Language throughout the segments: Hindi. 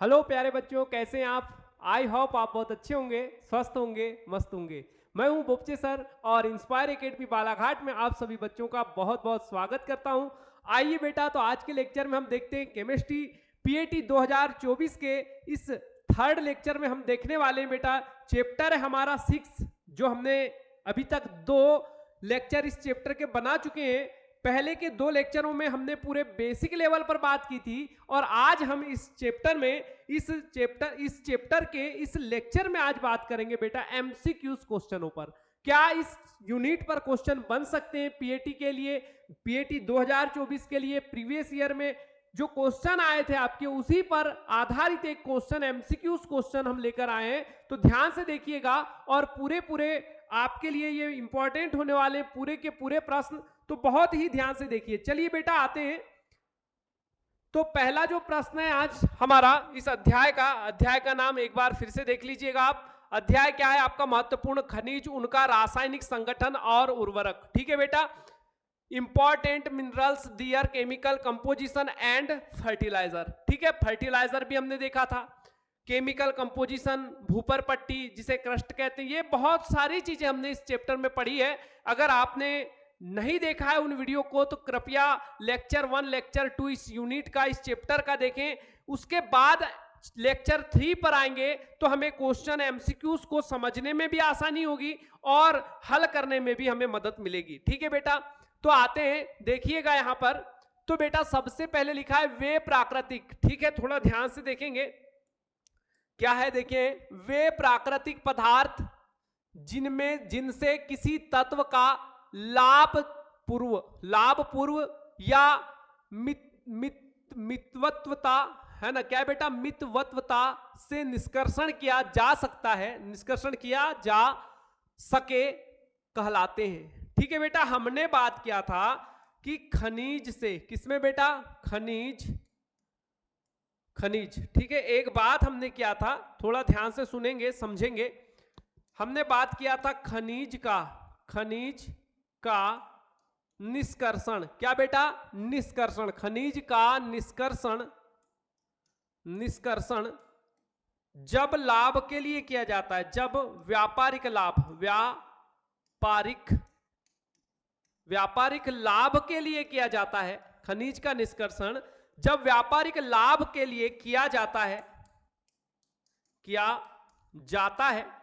हेलो प्यारे बच्चों, कैसे हैं आप? आई होप आप बहुत अच्छे होंगे, स्वस्थ होंगे, मस्त होंगे। मैं हूं बोपचे सर और इंस्पायर एकेडमी बालाघाट में आप सभी बच्चों का बहुत बहुत स्वागत करता हूं। आइए बेटा, तो आज के लेक्चर में हम देखते हैं केमिस्ट्री पीएटी 2024 के इस थर्ड लेक्चर में हम देखने वाले हैं बेटा। चैप्टर है हमारा 6, जो हमने अभी तक 2 लेक्चर इस चैप्टर के बना चुके हैं। पहले के 2 लेक्चरों में हमने पूरे बेसिक लेवल पर बात की थी और आज हम इस चैप्टर में इस चैप्टर के इस लेक्चर में आज बात करेंगे बेटा एमसीक्यूज क्वेश्चनों पर। क्या इस यूनिट पर क्वेश्चन बन सकते हैं पीएटी के लिए? पीएटी 2024 के लिए प्रीवियस ईयर में जो क्वेश्चन आए थे आपके, उसी पर आधारित एक क्वेश्चन एमसीक्यूज क्वेश्चन हम लेकर आए हैं। तो ध्यान से देखिएगा और पूरे आपके लिए ये इंपॉर्टेंट होने वाले पूरे के पूरे प्रश्न, तो बहुत ही ध्यान से देखिए। चलिए बेटा आते हैं। तो पहला जो प्रश्न है आज हमारा इस अध्याय का नाम एक बार फिर से देख लीजिएगा आप। अध्याय क्या है आपका? महत्वपूर्ण खनिज, उनका रासायनिक संगठन और उर्वरक। ठीक है बेटा। Important minerals, their chemical composition and fertiliser. ठीक है, फर्टिलाइजर भी हमने देखा था। केमिकल कंपोजिशन, भूपर पट्टी जिसे क्रस्ट कहते हैं, ये बहुत सारी चीजें हमने इस चैप्टर में पढ़ी है। अगर आपने नहीं देखा है उन वीडियो को तो कृपया लेक्चर 1 लेक्चर 2 इस यूनिट का, इस चैप्टर का देखें। उसके बाद लेक्चर 3 पर आएंगे तो हमें क्वेश्चन एमसीक्यूज को समझने में भी आसानी होगी और हल करने में भी हमें मदद मिलेगी। ठीक है बेटा, तो आते हैं, देखिएगा यहां पर। तो बेटा सबसे पहले लिखा है वे प्राकृतिक। ठीक है, थोड़ा ध्यान से देखेंगे क्या है। देखिए, वे प्राकृतिक पदार्थ जिनसे किसी तत्व का लाभ पूर्व या मितवत्वता, है ना, क्या बेटा, मितवत्वता से निष्कर्षण किया जा सकता है, निष्कर्षण किया जा सके कहलाते हैं। ठीक है बेटा, हमने बात किया था कि खनिज से, किसमें बेटा? खनिज। ठीक है, एक बात हमने किया था, थोड़ा ध्यान से सुनेंगे समझेंगे। हमने बात किया था खनिज का निष्कर्षण। क्या बेटा? निष्कर्षण। खनिज का निष्कर्षण जब लाभ के लिए किया जाता है, जब व्यापारिक लाभ के लिए किया जाता है। खनिज का निष्कर्षण जब व्यापारिक लाभ के लिए किया जाता है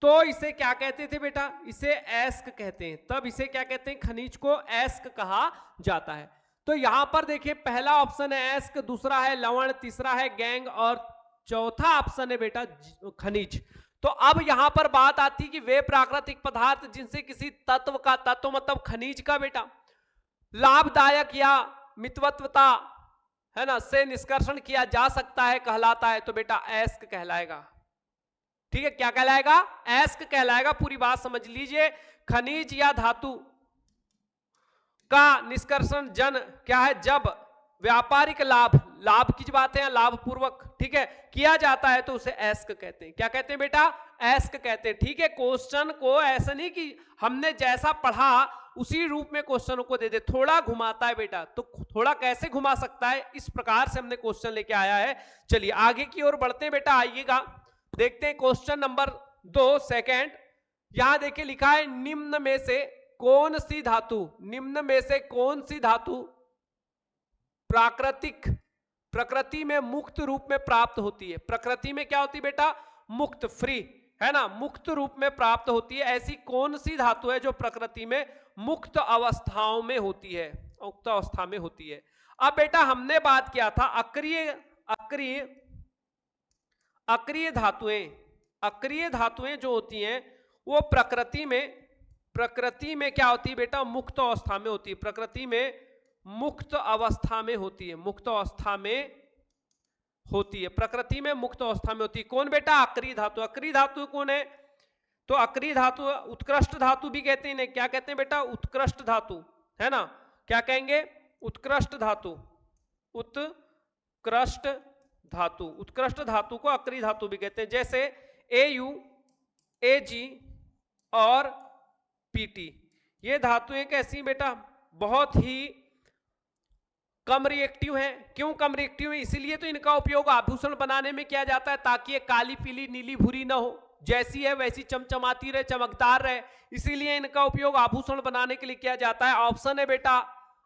तो इसे क्या कहते थे बेटा? इसे एस्क कहते हैं। तब इसे क्या कहते हैं? खनिज को एस्क कहा जाता है। तो यहां पर देखिए, पहला ऑप्शन है एस्क, दूसरा है लवण, तीसरा है गैंग और चौथा ऑप्शन है बेटा खनिज। तो अब यहां पर बात आती है कि वे प्राकृतिक पदार्थ जिनसे किसी तत्व का, तत्व मतलब खनिज का बेटा, लाभदायक या मितवत्वता, है ना, से निष्कर्षण किया जा सकता है कहलाता है। तो बेटा एस्क कहलाएगा। ठीक है, क्या कहलाएगा? एस्क कहलाएगा। पूरी बात समझ लीजिए। खनिज या धातु का निष्कर्षण क्या है? जब व्यापारिक लाभ की बात है, लाभ पूर्वक, ठीक है, किया जाता है तो उसे एस्क कहते हैं। क्या कहते हैं बेटा? एस्क कहते हैं। ठीक है, क्वेश्चन को ऐसा नहीं कि हमने जैसा पढ़ा उसी रूप में क्वेश्चनों को दे दे, थोड़ा घुमाता है बेटा। तो थोड़ा कैसे घुमा सकता है, इस प्रकार से हमने क्वेश्चन लेके आया है। चलिए आगे की ओर बढ़ते हैं बेटा, आइएगा देखते हैं क्वेश्चन नंबर 2 सेकेंड। यहां देखिए लिखा है निम्न में से कौन सी धातु प्रकृति में मुक्त रूप में प्राप्त होती है। प्रकृति में क्या होती है बेटा? मुक्त, फ्री, है ना, मुक्त रूप में प्राप्त होती है। ऐसी कौन सी धातु है जो प्रकृति में मुक्त अवस्थाओं में होती है, मुक्त अवस्था में होती है? अब बेटा हमने बात किया था अक्रिय धातुएं जो होती हैं वो प्रकृति में क्या होती है बेटा? मुक्त अवस्था में होती है। प्रकृति में मुक्त अवस्था में होती है, प्रकृति में मुक्त अवस्था में होती है। कौन बेटा? अक्रिय धातु। अक्रिय धातु कौन है? तो अक्रिय धातु उत्कृष्ट धातु भी कहते हैं। क्या कहते हैं बेटा? उत्कृष्ट धातु, है ना। क्या कहेंगे? उत्कृष्ट धातु को अक्रिय धातु भी कहते हैं। जैसे AU, AG और PT, ये धातुएं कैसी बेटा? बहुत ही कम रिएक्टिव है। क्यों कम रिएक्टिव है? इसीलिए तो इनका उपयोग आभूषण बनाने में किया जाता है, ताकि ये काली पीली नीली भूरी ना हो, जैसी है वैसी चमचमाती रहे, चमकदार रहे, इसीलिए इनका उपयोग आभूषण बनाने के लिए किया जाता है। ऑप्शन है बेटा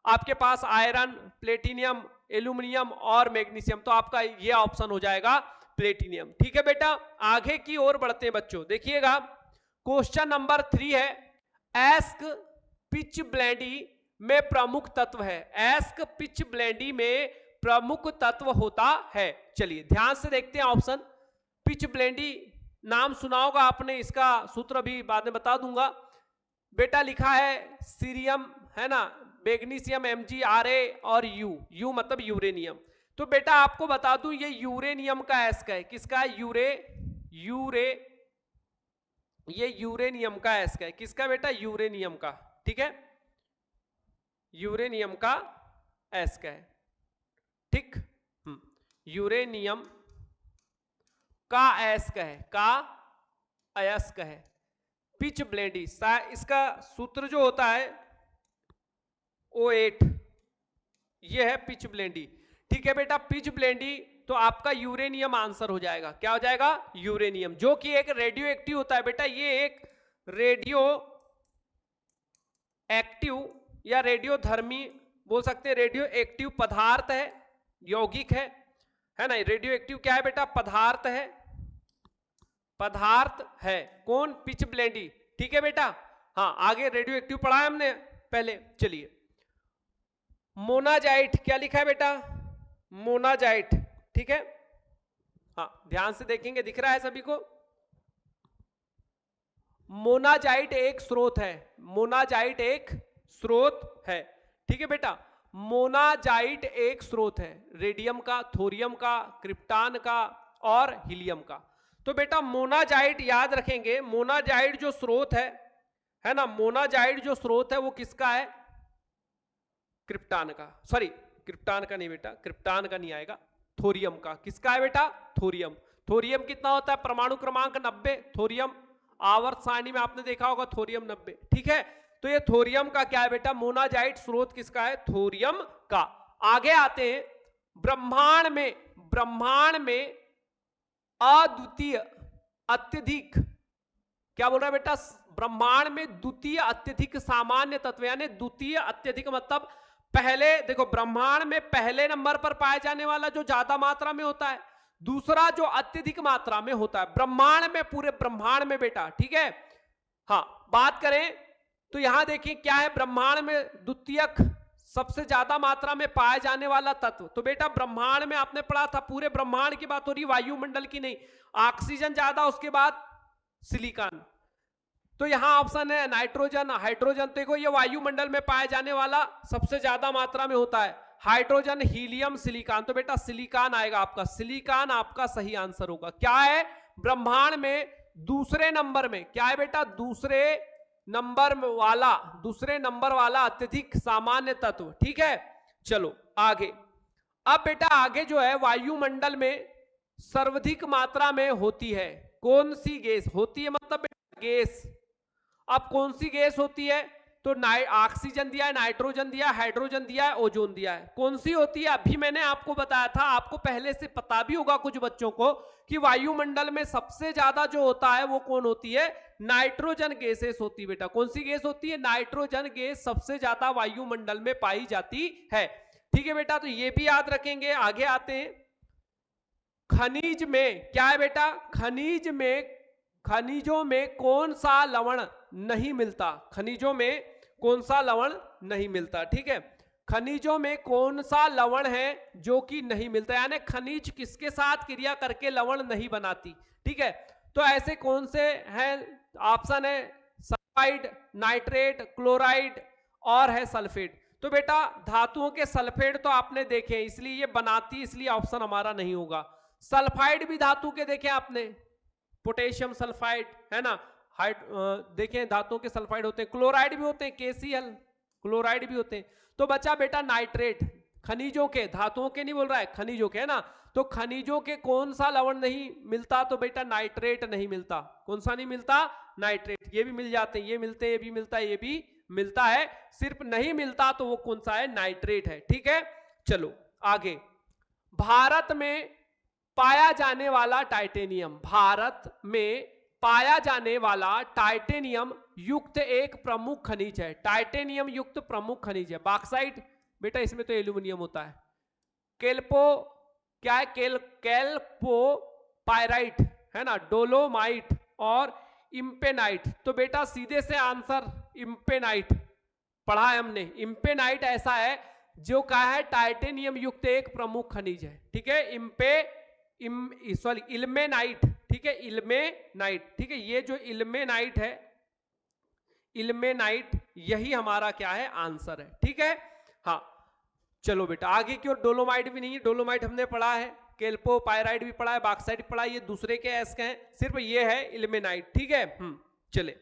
आपके पास आयरन, प्लेटिनियम, एल्यूमिनियम और मैग्नीशियम, तो आपका ये ऑप्शन हो जाएगा प्लेटिनियम। ठीक है बेटा, आगे की ओर बढ़ते हैं बच्चों। देखिएगा क्वेश्चन नंबर 3 है, एस्क पिच ब्लेंडी में प्रमुख तत्व है। एस्क पिच ब्लेंडी में प्रमुख तत्व होता है। चलिए ध्यान से देखते हैं ऑप्शन। पिच ब्लेंडी नाम सुना होगा आपने, इसका सूत्र भी बाद में बता दूंगा बेटा। लिखा है सीरियम है ना, मैग्नीशियम Mg और यू मतलब यूरेनियम। तो बेटा आपको बता दूं ये यूरेनियम का एस्क है। किसका? ये यूरेनियम का एस्क है। किसका बेटा? यूरेनियम का। ठीक है, यूरेनियम का एस्क है। ठीक, यूरेनियम का एस्क है, का अयस्क है। पिच ब्लेंडी, इसका सूत्र जो होता है O8, ये है पिच ब्लेंडी। ठीक है बेटा, पिच ब्लेंडी तो आपका यूरेनियम आंसर हो जाएगा। क्या हो जाएगा? यूरेनियम, जो कि एक रेडियो एक्टिव होता है बेटा। ये एक रेडियो एक्टिव या रेडियोधर्मी बोल सकते हैं, रेडियो एक्टिव पदार्थ है, यौगिक है ना। रेडियो एक्टिव क्या है बेटा? पदार्थ है, पदार्थ है। कौन? पिच ब्लेंडी। ठीक है बेटा, हाँ आगे रेडियो एक्टिव पढ़ा है हमने पहले। चलिए मोनाजाइट, क्या लिखा है बेटा? मोनाजाइट। ठीक है, हाँ ध्यान से देखेंगे, दिख रहा है सभी को? मोनाजाइट एक स्रोत है, मोनाजाइट एक स्रोत है। ठीक है बेटा, मोनाजाइट एक स्रोत है रेडियम का, थोरियम का, क्रिप्टान का और हीलियम का। तो बेटा मोनाजाइट याद रखेंगे, मोनाजाइट जो स्रोत है ना, मोनाजाइट जो स्रोत है वो किसका है? क्रिप्टान का। सॉरी, क्रिप्टान का नहीं बेटा, क्रिप्टान का नहीं आएगा, थोरियम का। किसका है बेटा? थोरियम। थोरियम कितना होता है? परमाणु क्रमांक 90। थोरियम आवर्त सारणी में आपने देखा होगा थोरियम 90। ठीक है, तो ये थोरियम का क्या है बेटा? मोनाजाइट स्रोत किसका है? थोरियम का। आगे आते हैं, ब्रह्मांड में अद्वितीय अत्यधिक, क्या बोल रहा है बेटा? ब्रह्मांड में द्वितीय अत्यधिक सामान्य तत्व, यानी द्वितीय अत्यधिक मतलब पहले, देखो ब्रह्मांड में पहले नंबर पर पाए जाने वाला जो ज्यादा मात्रा में होता है, दूसरा जो अत्यधिक मात्रा में होता है ब्रह्मांड में, पूरे ब्रह्मांड में बेटा। ठीक है, हाँ बात करें तो यहां देखिए क्या है, ब्रह्मांड में द्वितीयक सबसे ज्यादा मात्रा में पाए जाने वाला तत्व। तो बेटा ब्रह्मांड में आपने पढ़ा था, पूरे ब्रह्मांड की बात हो रही, वायुमंडल की नहीं। ऑक्सीजन ज्यादा, उसके बाद सिलिकॉन। तो यहां ऑप्शन है नाइट्रोजन, हाइड्रोजन। देखो ये वायुमंडल में पाए जाने वाला सबसे ज्यादा मात्रा में होता है, हाइड्रोजन, हीलियम, सिलिकॉन। तो बेटा सिलिकॉन आएगा आपका, सिलिकॉन आपका सही आंसर होगा। क्या है? ब्रह्मांड में दूसरे नंबर में क्या है बेटा? दूसरे नंबर वाला अत्यधिक सामान्य तत्व। ठीक है, चलो आगे। अब बेटा आगे जो है, वायुमंडल में सर्वाधिक मात्रा में होती है कौन सी गैस होती है? मतलब बेटा गैस, अब कौन सी गैस होती है? तो ऑक्सीजन दिया है, नाइट्रोजन दिया है, हाइड्रोजन दिया है, ओजोन दिया है। कौन सी होती है? अभी मैंने आपको बताया था, आपको पहले से पता भी होगा कुछ बच्चों को, कि वायुमंडल में सबसे ज्यादा जो होता है वो कौन होती है? नाइट्रोजन गैसेस होती है बेटा। कौन सी गैस होती है? नाइट्रोजन गैस सबसे ज्यादा वायुमंडल में पाई जाती है। ठीक है बेटा, तो ये भी याद रखेंगे। आगे आते हैं, खनिज में क्या है बेटा? खनिजों में कौन सा लवण नहीं मिलता? खनिजों में कौन सा लवण नहीं मिलता? ठीक है, खनिजों में कौन सा लवण है जो कि नहीं मिलता, यानी खनिज किसके साथ क्रिया करके लवण नहीं बनाती? ठीक है, तो ऐसे कौन से हैं? ऑप्शन है सल्फाइड, नाइट्रेट, क्लोराइड और है सल्फेट। तो बेटा धातुओं के सल्फेट तो आपने देखे, इसलिए ये बनाती, इसलिए ऑप्शन हमारा नहीं होगा। सल्फाइड भी धातु के देखे आपने, पोटेशियम सल्फाइड है ना, देखें धातुओं के सल्फाइड होते हैं, क्लोराइड भी होते हैं, KCl क्लोराइड भी होते हैं। तो बचा बेटा नाइट्रेट, खनिजों के, धातुओं के नहीं बोल रहा है, खनिजों के है ना। तो खनिजों के कौन सा लवण नहीं मिलता? तो बेटा नाइट्रेट नहीं मिलता। कौन सा नहीं मिलता? नाइट्रेट। ये भी मिल जाते हैं, ये मिलते हैं, ये भी मिलता है, ये भी मिलता है, सिर्फ नहीं मिलता तो वो कौन सा है? नाइट्रेट है। ठीक है, चलो आगे, भारत में पाया जाने वाला टाइटेनियम, भारत में पाया जाने वाला टाइटेनियम युक्त एक प्रमुख खनिज है, टाइटेनियम युक्त प्रमुख खनिज है। बॉक्साइट बेटा इसमें तो एल्यूमिनियम होता है। केल्पो क्या है, कैल्पो पायराइट है ना, डोलोमाइट और इम्पेनाइट। तो बेटा सीधे से आंसर इम्पेनाइट पढ़ा है हमने। इम्पेनाइट ऐसा है जो कहा है टाइटेनियम युक्त एक प्रमुख खनिज है, ठीक है। इल्मेनाइट, ठीक है, इल्मेनाइट, ठीक है। ये जो इल्मेनाइट है, इल्मेनाइट, यही हमारा क्या है आंसर है, ठीक है। हाँ चलो बेटा आगे की ओर। डोलोमाइट भी नहीं है, डोलोमाइट हमने पढ़ा है, केल्पो पायराइट भी पढ़ा है, बॉक्साइट भी पढ़ा है, ये दूसरे के एस के हैं, सिर्फ ये है इल्मेनाइट, ठीक है। चले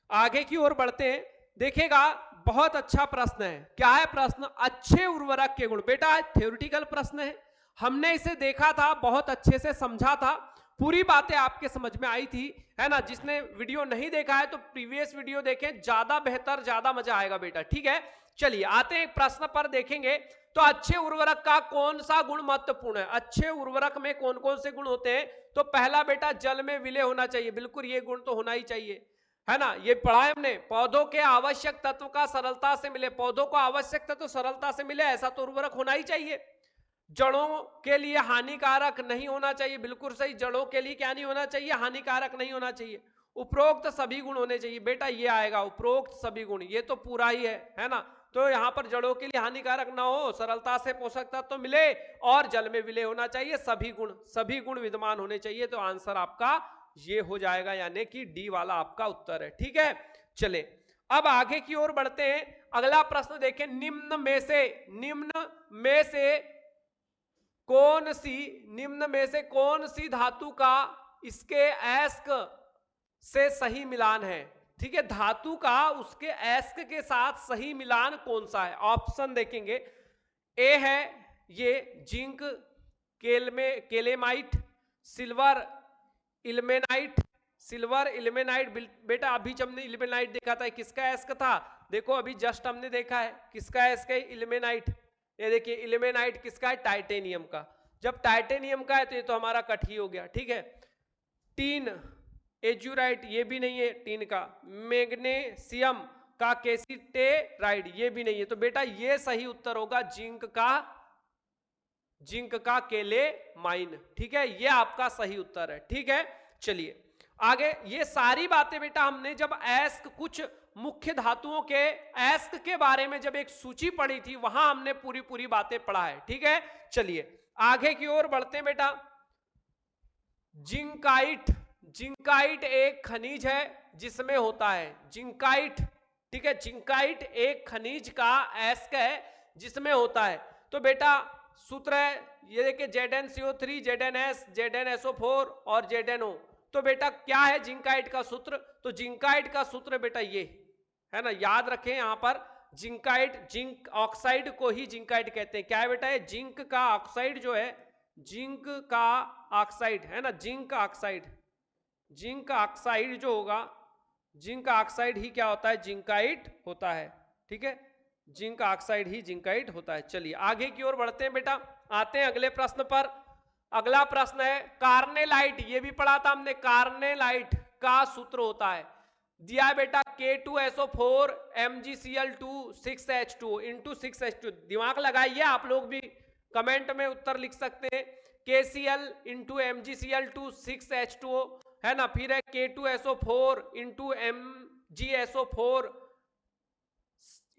आगे की ओर बढ़ते हैं। देखिएगा बहुत अच्छा प्रश्न है। क्या है प्रश्न? अच्छे उर्वरक के गुण। बेटा थ्योरेटिकल प्रश्न है, हमने इसे देखा था, बहुत अच्छे से समझा था, पूरी बातें आपके समझ में आई थी, है ना। जिसने वीडियो नहीं देखा है तो प्रीवियस वीडियो देखें, ज्यादा बेहतर, ज्यादा मजा आएगा बेटा, ठीक है। चलिए आते हैं प्रश्न पर, देखेंगे तो अच्छे उर्वरक का कौन सा गुण महत्वपूर्ण है। अच्छे उर्वरक में कौन कौन से गुण होते हैं? तो पहला बेटा जल में विलय होना चाहिए, बिल्कुल ये गुण तो होना ही चाहिए, है ना। ये पढ़ा है हमने। पौधों के आवश्यक तत्व का सरलता से मिले, पौधों को आवश्यक तत्व सरलता से मिले, ऐसा तो उर्वरक होना ही चाहिए। जड़ों के लिए हानिकारक नहीं होना चाहिए, बिल्कुल सही, जड़ों के लिए क्या नहीं होना चाहिए? हानिकारक नहीं होना चाहिए। उपरोक्त सभी गुण होने चाहिए, बेटा ये आएगा उपरोक्त सभी गुण, ये तो पूरा ही है ना। तो यहां पर जड़ों के लिए हानिकारक ना हो, सरलता से पोषक तत्व तो मिले और जल में विलय होना चाहिए, सभी गुण विद्यमान होने चाहिए। तो आंसर आपका ये हो जाएगा, यानी कि डी वाला आपका उत्तर है, ठीक है। चले अब आगे की ओर बढ़ते हैं। अगला प्रश्न देखें, निम्न में से कौन सी धातु का इसके एस्क से सही मिलान है, ठीक है। धातु का उसके एस्क के साथ सही मिलान कौन सा है? ऑप्शन देखेंगे, ए है ये जिंक केलेमाइट, सिल्वर इल्मेनाइट। बेटा अभी जब हमने इल्मेनाइट देखा था, किसका एस्क था? देखो अभी जस्ट हमने देखा है किसका एस्क है, इल्मेनाइट। ये देखिए इल्मेनाइट किसका है? टाइटेनियम का। जब टाइटेनियम का है तो ये तो हमारा कट ही हो गया, ठीक है। टीन एजुराइट, ये भी नहीं है टीन का। मैग्नीशियम का केसिटेराइड, ये भी नहीं है। तो बेटा ये सही उत्तर होगा जिंक का केलेमाइन, ठीक है, ये आपका सही उत्तर है, ठीक है। चलिए आगे, ये सारी बातें बेटा हमने जब एस्क कुछ मुख्य धातुओं के एस्क के बारे में जब एक सूची पढ़ी थी, वहां हमने पूरी बातें पढ़ा है, ठीक है। चलिए आगे की ओर बढ़ते हैं बेटा। जिंकाइट एक खनिज है जिसमें होता है जिंकाइट, ठीक है। जिंकाइट एक खनिज का एस्क है जिसमें होता है। तो बेटा सूत्र है ये देखिए, ZnCO3, ZnS, ZnSO4 और ZnO। तो बेटा क्या है जिंकाइट का सूत्र? तो जिंकाइट का सूत्र बेटा ये है ना, याद रखें यहां पर। जिंक ऑक्साइड को ही जिंकाइट कहते हैं। क्या है बेटा? ये जिंक का ऑक्साइड जो है, जिंक का ऑक्साइड है ना, जिंक ऑक्साइड जो होगा, जिंक ऑक्साइड ही क्या होता है? जिंकाइट होता है, ठीक है। जिंक ऑक्साइड ही जिंकाइट होता है। चलिए आगे की ओर बढ़ते हैं बेटा, आते हैं अगले प्रश्न पर। अगला प्रश्न है कार्नेलाइट, ये भी पढ़ा था हमने। कार्नेलाइट का सूत्र होता है, दिया है बेटा K2SO4 MgCl2 6H2 into 6H2। दिमाग लगाइए, आप लोग भी कमेंट में उत्तर लिख सकते हैं। KCl इंटू MgCl2 6H2 है ना, फिर है K2SO4 इंटू MgSO4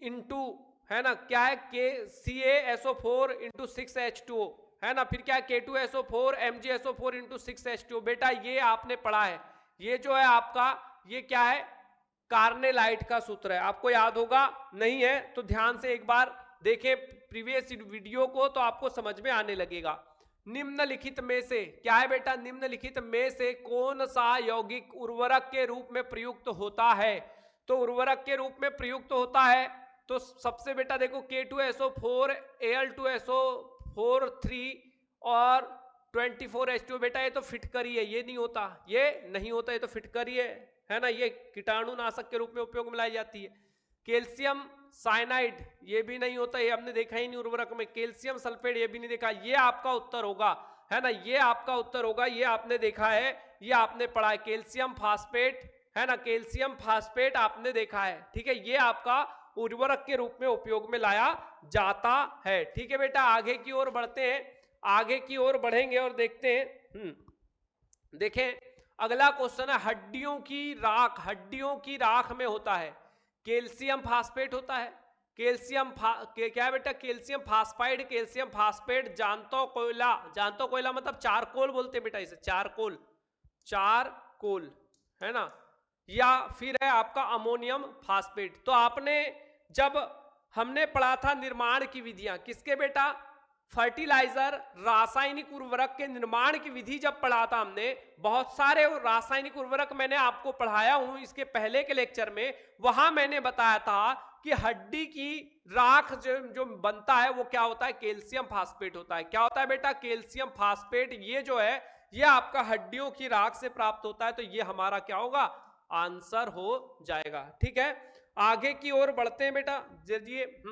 इंटू है ना, क्या है CaSO4 इंटू 6H2 है ना, फिर क्या है K2SO4 MgSO4 इंटू 6H2। बेटा ये आपने पढ़ा है, ये जो है आपका ये क्या है? कार्नेलाइट का सूत्र है। आपको याद होगा, नहीं है तो ध्यान से एक बार देखें प्रीवियस वीडियो को, तो आपको समझ में आने लगेगा। निम्नलिखित में से क्या है बेटा? निम्नलिखित में से कौन सा यौगिक उर्वरक के रूप में प्रयुक्त होता है? तो उर्वरक के रूप में प्रयुक्त होता है तो सबसे बेटा देखो K2SO4 Al2SO4 3 और 24H2। बेटा ये तो फिटकरी है, ये नहीं होता, ये नहीं होता, ये तो फिटकरी है ना, ये कीटाणुनाशक के रूप में उपयोग में लाई जाती है। कैल्शियम साइनाइड ये भी नहीं होता, ये हमने देखा ही नहीं उर्वरक में। कैल्शियम सल्फेट ये भी नहीं देखा, ये आपका उत्तर होगा, है ना, ये आपका उत्तर होगा, ये आपने देखा है, ये आपने पढ़ा है, कैल्शियम फास्फेट, है ना, कैल्शियम फास्फेट आपने देखा है, ठीक है, ये आपका उर्वरक के रूप में उपयोग में लाया जाता है। ठीक है बेटा, आगे की ओर बढ़ते हैं, आगे की ओर बढ़ेंगे और देखते हैं। देखें अगला क्वेश्चन है, हड्डियों की राख, हड्डियों की राख में होता है कैल्शियम फास्फेट होता है, क्या है बेटा, कैल्शियम फास्फाइड, कैल्शियम फास्फेट, जानतो कोयला, जानतो कोयला मतलब चारकोल बोलते हैं बेटा इसे, चारकोल, चारकोल, है ना, या फिर है आपका अमोनियम फास्फेट। तो आपने जब हमने पढ़ा था निर्माण की विधियां किसके बेटा, फर्टिलाइजर रासायनिक उर्वरक के निर्माण की विधि जब पढ़ा था हमने, बहुत सारे रासायनिक उर्वरक मैंने आपको पढ़ाया हूं इसके पहले के लेक्चर में, वहां मैंने बताया था कि हड्डी की राख जो बनता है वो क्या होता है, कैल्शियम फास्फेट होता है। क्या होता है बेटा, कैल्शियम फास्फेट, ये जो है ये आपका हड्डियों की राख से प्राप्त होता है, तो ये हमारा क्या होगा, आंसर हो जाएगा। ठीक है, आगे की ओर बढ़ते हैं बेटा, जरिए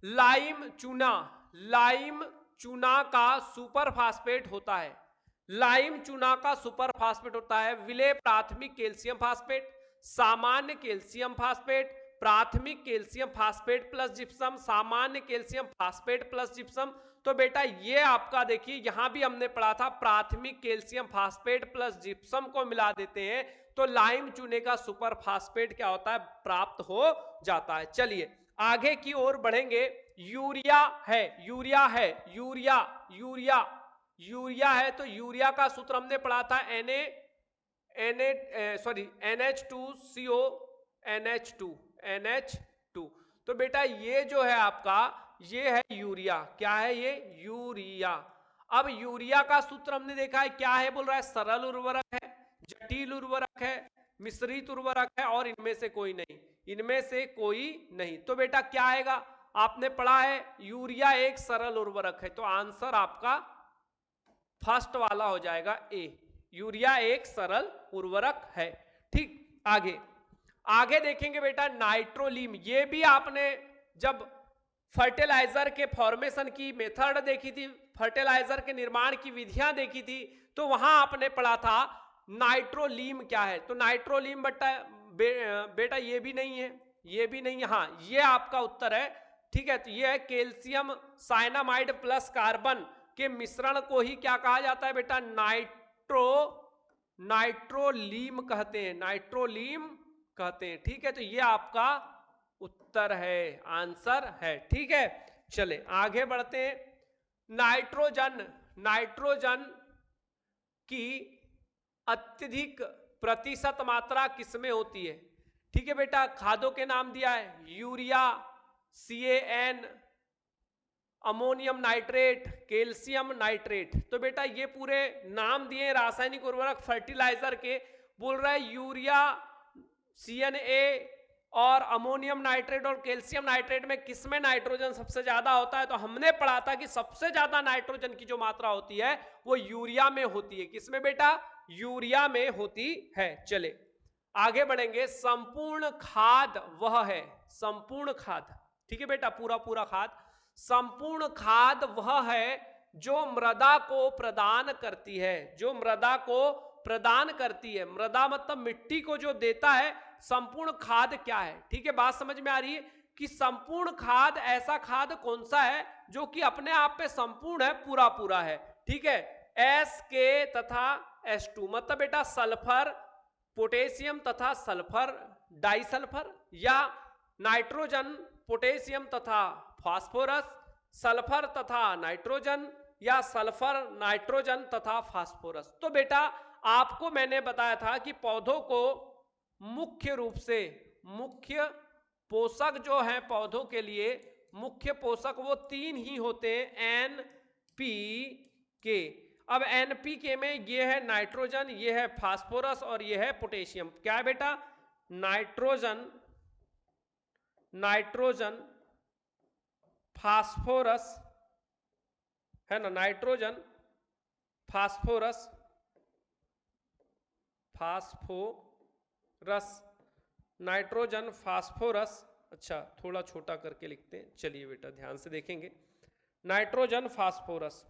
लाइम चूना, लाइम चूना का सुपर फास्फेट होता है, लाइम चूना का सुपर फास्फेट होता है, विलेय प्राथमिक कैल्शियम फास्फेट, सामान्य कैल्शियम फास्फेट, प्राथमिक कैल्शियम फास्फेट प्लस जिप्सम, सामान्य कैल्शियम फास्फेट प्लस जिप्सम। तो बेटा ये आपका देखिए यहां भी हमने पढ़ा था, प्राथमिक कैल्शियम फास्फेट प्लस जिप्सम को मिला देते हैं तो लाइम चूने का सुपर फास्फेट क्या होता है, प्राप्त हो जाता है। चलिए आगे की ओर बढ़ेंगे, यूरिया है, यूरिया है, यूरिया, यूरिया, यूरिया है, तो यूरिया का सूत्र हमने पढ़ा था NH2CO NH2। तो बेटा ये जो है आपका, ये है यूरिया, क्या है ये, यूरिया। अब यूरिया का सूत्र हमने देखा है क्या है, बोल रहा है सरल उर्वरक है, जटिल उर्वरक है, मिश्रित उर्वरक है और इनमें से कोई नहीं, इनमें से कोई नहीं। तो बेटा क्या आएगा, आपने पढ़ा है यूरिया एक सरल उर्वरक है, तो आंसर आपका फर्स्ट वाला हो जाएगा ए, यूरिया एक सरल उर्वरक है। ठीक, आगे आगे देखेंगे बेटा नाइट्रोलीम, ये भी आपने जब फर्टिलाइजर के फॉर्मेशन की मेथड देखी थी, फर्टिलाइजर के निर्माण की विधियां देखी थी, तो वहां आपने पढ़ा था नाइट्रोलीम क्या है। तो नाइट्रोलीम बेटा ये भी नहीं है, ये भी नहीं है, हाँ ये आपका उत्तर है। ठीक है, तो ये है कैल्शियम साइनामाइड प्लस कार्बन के मिश्रण को ही क्या कहा जाता है बेटा, नाइट्रोलीम कहते हैं, नाइट्रोलीम कहते हैं। ठीक है, तो ये आपका उत्तर है, आंसर है। ठीक है, चले आगे बढ़ते हैं, नाइट्रोजन, नाइट्रोजन की अत्यधिक प्रतिशत मात्रा किसमें होती है। ठीक है बेटा, खादों के नाम दिया है, urea, CAN, ammonium nitrate, calcium nitrate. तो बेटा ये पूरे नाम दिए रासायनिक उर्वरक फर्टिलाइजर के, बोल रहा है यूरिया, CNA और अमोनियम नाइट्रेट और कैल्शियम नाइट्रेट में किसमें नाइट्रोजन सबसे ज्यादा होता है। तो हमने पढ़ा था कि सबसे ज्यादा नाइट्रोजन की जो मात्रा होती है वो यूरिया में होती है। किसमें बेटा, यूरिया में होती है। चले आगे बढ़ेंगे, संपूर्ण खाद वह है, संपूर्ण खाद, ठीक है बेटा, पूरा पूरा खाद, संपूर्ण खाद वह है जो मृदा को प्रदान करती है, जो मृदा को प्रदान करती है, मृदा मतलब मिट्टी को जो देता है, संपूर्ण खाद क्या है। ठीक है, बात समझ में आ रही है कि संपूर्ण खाद ऐसा खाद कौन सा है जो कि अपने आप पे संपूर्ण है, पूरा पूरा है। ठीक है, SK तथा H2 मतलब बेटा सल्फर, पोटेशियम तथा सल्फर डाइसल्फर, या नाइट्रोजन, पोटेशियम तथा फास्फोरस, सल्फर तथा नाइट्रोजन, या सल्फर, नाइट्रोजन तथा फास्फोरस। तो बेटा आपको मैंने बताया था कि पौधों को मुख्य रूप से, मुख्य पोषक जो है पौधों के लिए मुख्य पोषक वो 3 ही होते हैं, NPK। अब NPK में ये है नाइट्रोजन, ये है फास्फोरस और ये है पोटेशियम। क्या है बेटा, नाइट्रोजन, नाइट्रोजन, फास्फोरस, है ना, nitrogen, phosphorus, phosphorus, nitrogen, phosphorus, अच्छा थोड़ा छोटा करके लिखते हैं, चलिए बेटा ध्यान से देखेंगे। नाइट्रोजन फास्फोरस,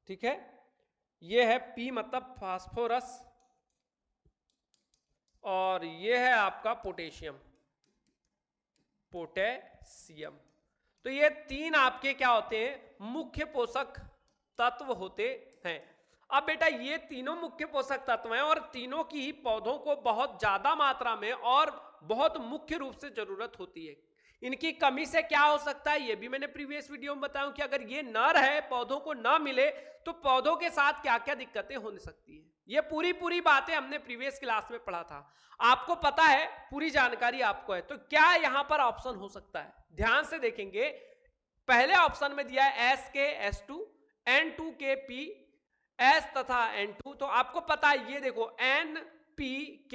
ठीक है, ये है पी मतलब फास्फोरस, और ये है आपका पोटेशियम, पोटेशियम। तो ये तीन आपके क्या होते हैं, मुख्य पोषक तत्व होते हैं। अब बेटा ये तीनों मुख्य पोषक तत्व हैं और तीनों की ही पौधों को बहुत ज्यादा मात्रा में और बहुत मुख्य रूप से जरूरत होती है। इनकी कमी से क्या हो सकता है, ये भी मैंने प्रीवियस वीडियो में बताया कि अगर ये न रहे, पौधों को न मिले, तो पौधों के साथ क्या क्या दिक्कतें हो सकती है। ये पूरी बातें हमने प्रीवियस क्लास में पढ़ा था, आपको पता है, पूरी जानकारी आपको है। तो क्या यहां पर ऑप्शन हो सकता है, ध्यान से देखेंगे। पहले ऑप्शन में दिया है SK2, N2K P, S तथा N2, तो आपको पता है, ये देखो NPK,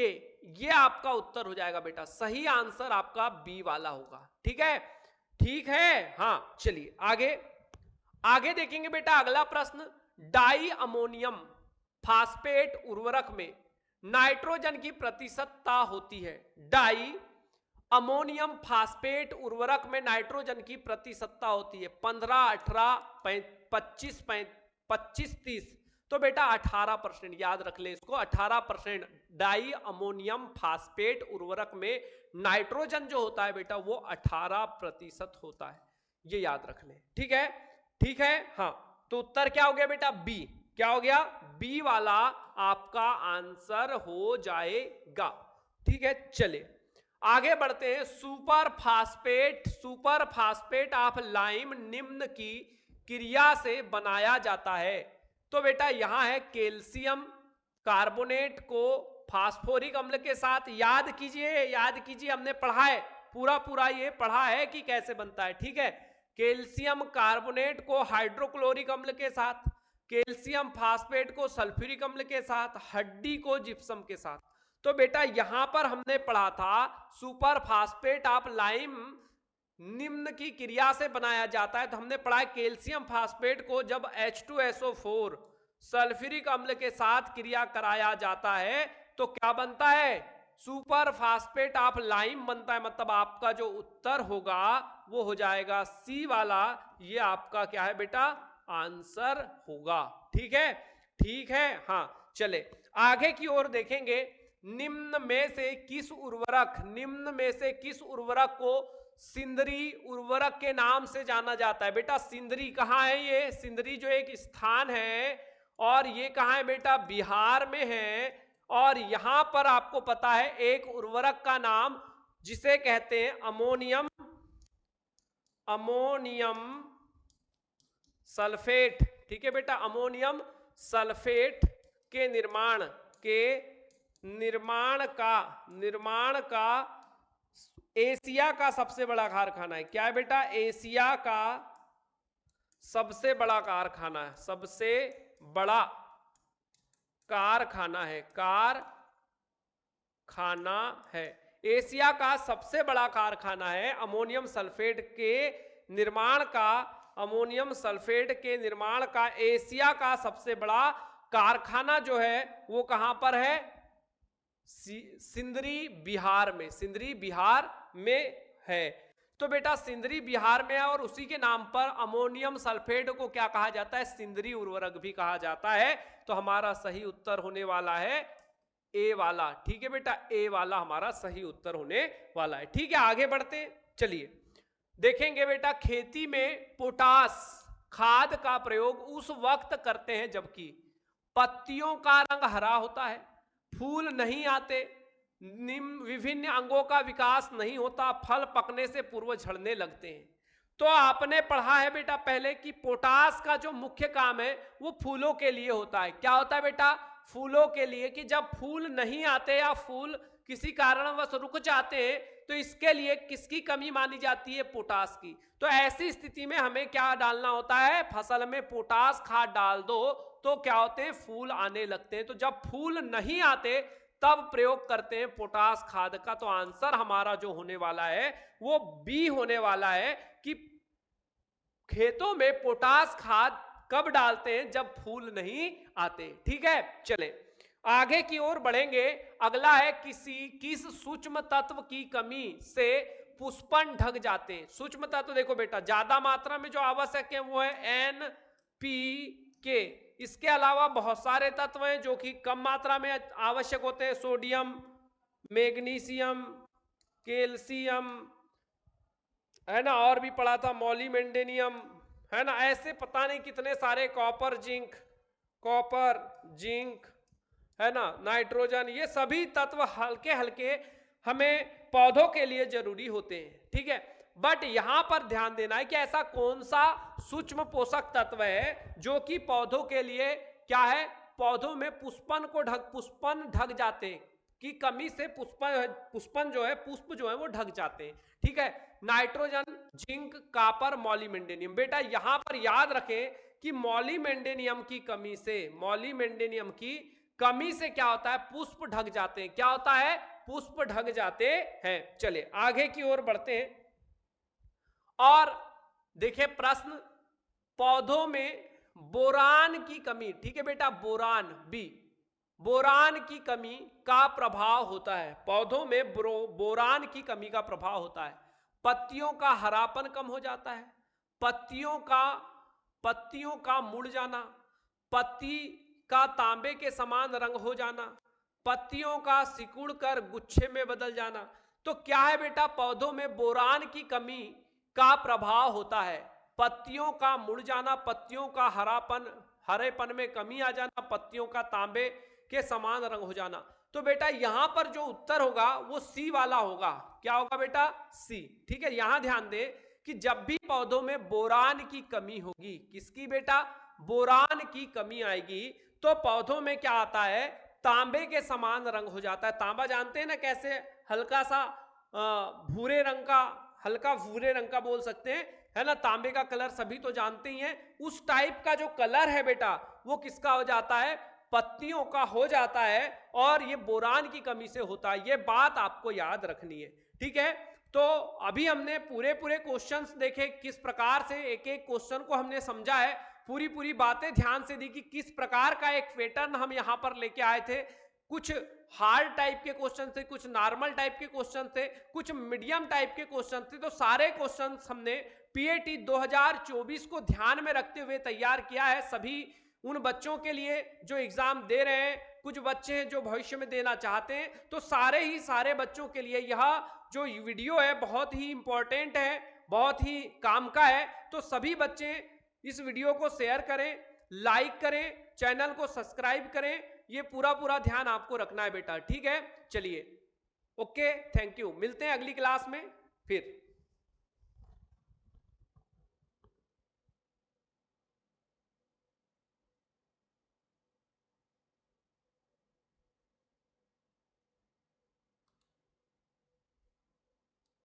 ये आपका उत्तर हो जाएगा बेटा, सही आंसर आपका बी वाला होगा। ठीक है, ठीक है, हाँ चलिए आगे आगे देखेंगे बेटा। अगला प्रश्न, डाई अमोनियम फास्फेट उर्वरक में नाइट्रोजन की प्रतिशतता होती है। डाई अमोनियम फास्फेट उर्वरक में नाइट्रोजन की प्रतिशतता होती है 15, 18, 25, 25, 30। तो बेटा 18%, याद रख ले इसको, 18% डाई अमोनियम फास्फेट उर्वरक में नाइट्रोजन जो होता है बेटा वो 18% होता है, ये याद रख ले। ठीक है, ठीक है, हाँ। तो उत्तर क्या हो गया बेटा, बी। क्या हो गया, बी वाला आपका आंसर हो जाएगा। ठीक है, चले आगे बढ़ते हैं। सुपर फास्फेट ऑफ लाइम निम्न की क्रिया से बनाया जाता है। तो बेटा यहां है कैल्शियम कार्बोनेट को फास्फोरिक अम्ल के साथ, याद कीजिए, हमने पढ़ा है, पूरा ये पढ़ा है कि कैसे बनता है। ठीक है, कैल्शियम कार्बोनेट को हाइड्रोक्लोरिक अम्ल के साथ, कैल्शियम फास्फेट को सल्फ्यूरिक अम्ल के साथ, हड्डी को जिप्सम के साथ। तो बेटा यहां पर हमने पढ़ा था सुपर फास्फेट ऑफ लाइम निम्न की क्रिया से बनाया जाता है। तो हमने पढ़ा है कैल्शियम फास्फेट को जब H2SO4 सल्फ्यूरिक अम्ल के साथ क्रिया कराया जाता है तो क्या बनता है, सुपर फास्फेट ऑफ लाइम बनता है। मतलब आपका जो उत्तर होगा वो हो जाएगा सी वाला, ये आपका क्या है बेटा, आंसर होगा। ठीक है, ठीक है, हाँ चले आगे की ओर देखेंगे। निम्न में से किस उर्वरक को सिंदरी उर्वरक के नाम से जाना जाता है। बेटा सिंदरी कहाँ है, ये सिंदरी जो एक स्थान है और ये कहाँ है बेटा, बिहार में है। और यहां पर आपको पता है एक उर्वरक का नाम जिसे कहते हैं अमोनियम सल्फेट। ठीक है बेटा, अमोनियम सल्फेट के निर्माण का एशिया का सबसे बड़ा कारखाना है। क्या है बेटा, एशिया का सबसे बड़ा कारखाना है, सबसे बड़ा कारखाना है, एशिया का सबसे बड़ा कारखाना है अमोनियम सल्फेट के निर्माण का एशिया का सबसे बड़ा कारखाना जो है वो कहां पर है, सिंदरी बिहार में है। तो बेटा सिंदरी बिहार में है और उसी के नाम पर अमोनियम सल्फेट को क्या कहा जाता है, सिंदरी उर्वरक भी कहा जाता है। तो हमारा सही उत्तर होने वाला है ए वाला। ठीक है बेटा, ए वाला हमारा सही उत्तर होने वाला है। ठीक है, आगे बढ़ते चलिए देखेंगे बेटा। खेती में पोटास खाद का प्रयोग उस वक्त करते हैं जबकि पत्तियों का रंग हरा होता है, फूल नहीं आते, विभिन्न अंगों का विकास नहीं होता, फल पकने से पूर्व झड़ने लगते हैं। तो आपने पढ़ा है बेटा पहले कि पोटास का जो मुख्य काम है वो फूलों के लिए होता है। क्या होता है बेटा, फूलों के लिए, कि जब फूल नहीं आते या फूल किसी कारणवश रुक जाते हैं तो इसके लिए किसकी कमी मानी जाती है, पोटास की। तो ऐसी स्थिति में हमें क्या डालना होता है, फसल में पोटास खाद डाल दो तो क्या होते हैं, फूल आने लगते हैं। तो जब फूल नहीं आते तब प्रयोग करते हैं पोटास खाद का। तो आंसर हमारा जो होने वाला है वो बी होने वाला है कि खेतों में पोटास खाद कब डालते हैं, जब फूल नहीं आते। ठीक है, चलें आगे की ओर बढ़ेंगे। अगला है किस सूक्ष्म तत्व की कमी से पुष्पन ढक जाते हैं। सूक्ष्मता तो देखो बेटा, ज्यादा मात्रा में जो आवश्यक है वो है NPK। इसके अलावा बहुत सारे तत्व हैं जो कि कम मात्रा में आवश्यक होते हैं, सोडियम, मैग्नीशियम, कैल्शियम, है ना, और भी पढ़ा था मॉलिबेडेनियम, है ना, ऐसे पता नहीं कितने सारे, कॉपर जिंक, है ना, नाइट्रोजन, ये सभी तत्व हल्के हल्के हमें पौधों के लिए जरूरी होते हैं, ठीक है। बट यहां पर ध्यान देना है कि ऐसा कौन सा सूक्ष्म पोषक तत्व है जो कि पौधों के लिए क्या है, पौधों में पुष्पन ढक जाते हैं की कमी से पुष्पन जो है, पुष्प जो है वो ढक जाते हैं, ठीक है। Nitrogen, zinc, copper, molybdenum. बेटा यहां पर याद रखें कि मॉलिबेडेनियम की कमी से क्या होता है, पुष्प ढक जाते हैं। क्या होता है, पुष्प ढक जाते हैं। चलिए आगे की ओर बढ़ते हैं और देखिए प्रश्न, पौधों में बोरान की कमी, ठीक है बेटा, बोरान की कमी का प्रभाव होता है। पौधों में बोरान की कमी का प्रभाव होता है। पत्तियों का हरापन कम हो जाता है, पत्तियों का मुड़ जाना, पत्ती का तांबे के समान रंग हो जाना, पत्तियों का सिकुड़ कर गुच्छे में बदल जाना। तो क्या है बेटा, पौधों में बोरान की कमी का प्रभाव होता है। पत्तियों का मुड़ जाना, पत्तियों का हरेपन में कमी आ जाना, पत्तियों का तांबे के समान रंग हो जाना। तो बेटा यहां पर जो उत्तर होगा वो सी वाला होगा। क्या होगा बेटा, सी, ठीक है। यहां ध्यान दे कि जब भी पौधों में बोरान की कमी होगी, किसकी बेटा, बोरान की कमी आएगी, तो पौधों में क्या आता है, तांबे के समान रंग हो जाता है। तांबा जानते हैं ना कैसे, हल्का सा भूरे रंग का बोल सकते हैं, है ना, तांबे का कलर सभी तो जानते ही हैं। उस टाइप का जो कलर है बेटा वो किसका हो जाता है, पत्तियों का हो जाता है, और ये बोरान की कमी से होता है। ये बात आपको याद रखनी है, ठीक है। तो अभी हमने पूरे क्वेश्चंस देखे, किस प्रकार से एक एक क्वेश्चन को हमने समझा है, पूरी बातें ध्यान से दी कि किस प्रकार का एक पैटर्न हम यहां पर लेके आए थे। कुछ हार्ड टाइप के क्वेश्चन थे, कुछ नॉर्मल टाइप के क्वेश्चन थे, कुछ मीडियम टाइप के क्वेश्चन थे। तो सारे क्वेश्चन हमने पीएटी 2024 को ध्यान में रखते हुए तैयार किया है, सभी उन बच्चों के लिए जो एग्जाम दे रहे हैं, कुछ बच्चे हैं जो भविष्य में देना चाहते हैं। तो सारे बच्चों के लिए यह जो वीडियो है बहुत ही इंपॉर्टेंट है, बहुत ही काम का है। तो सभी बच्चे इस वीडियो को शेयर करें, लाइक करें, चैनल को सब्सक्राइब करें। ये पूरा ध्यान आपको रखना है बेटा, ठीक है। चलिए ओके, थैंक यू, मिलते हैं अगली क्लास में फिर।